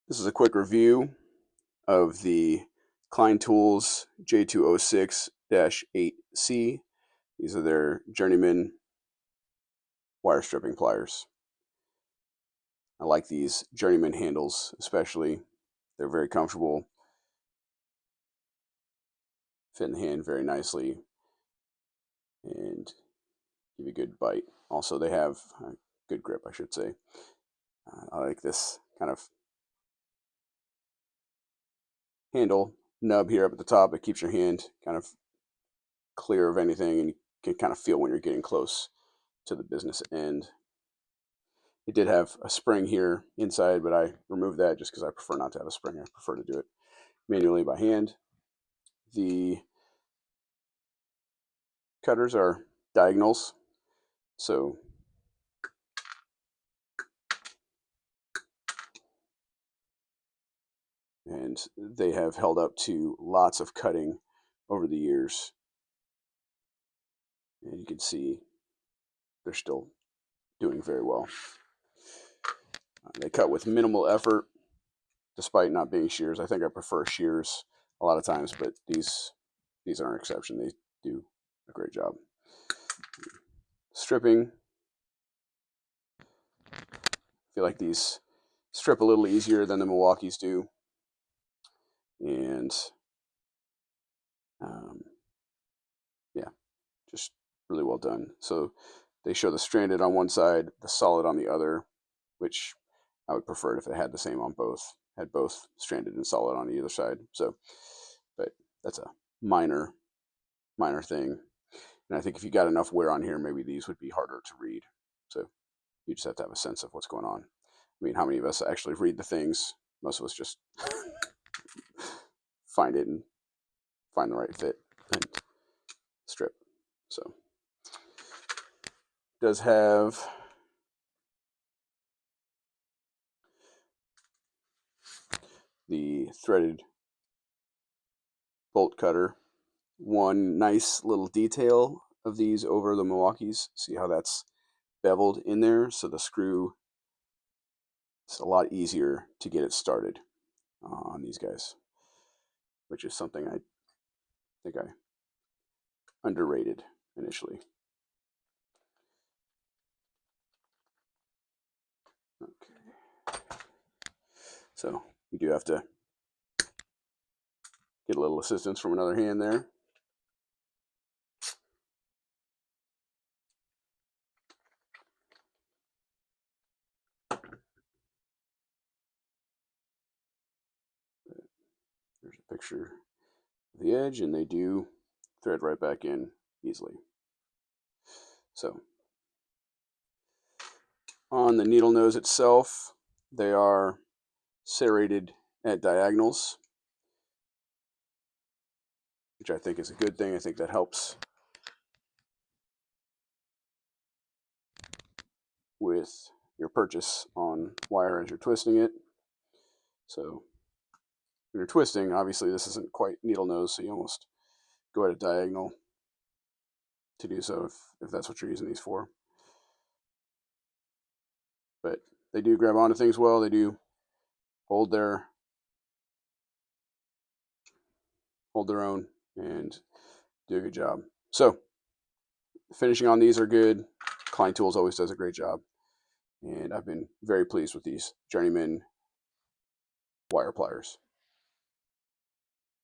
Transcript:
This is a quick review of the Klein Tools J206-8C. These are their Journeyman wire stripping pliers. I like these Journeyman handles especially. They're very comfortable, fit in the hand very nicely, and give you a good bite. Also, they have a good grip, I should say. I like this kind of handle nub here up at the top. It keeps your hand kind of clear of anything, and you can kind of feel when you're getting close to the business end. It did have a spring here inside, but I removed that just because I prefer not to have a spring. I prefer to do it manually by hand. The cutters are diagonals, so and they have held up to lots of cutting over the years. And you can see they're still doing very well. They cut with minimal effort, despite not being shears. I think I prefer shears a lot of times, but these are an exception. They do a great job. Stripping, I feel like these strip a little easier than the Milwaukees do, and yeah, just really well done. So they show the stranded on one side, the solid on the other, which I would prefer it if it had the same on both, had both stranded and solid on the other side. So, but that's a minor thing. And I think if you got enough wear on here, maybe these would be harder to read. So you just have to have a sense of what's going on. I mean, how many of us actually read the things? Most of us just find it and find the right fit and strip. So it does have the threaded bolt cutter. One nice little detail of these over the Milwaukees. See how that's beveled in there? So the screw, it's a lot easier to get it started on these guys, which is something I think I underrated initially. Okay. So you do have to get a little assistance from another hand there. There's a picture of the edge, and they do thread right back in easily. So on the needle nose itself, they are serrated at diagonals, which I think is a good thing. I think that helps with your purchase on wire as you're twisting it. So when you're twisting, obviously this isn't quite needle nose, so you almost go at a diagonal to do so if that's what you're using these for. But they do grab onto things well. They do hold their own and do a good job. So finishing on these are good. Klein Tools always does a great job, and I've been very pleased with these Journeyman wire pliers.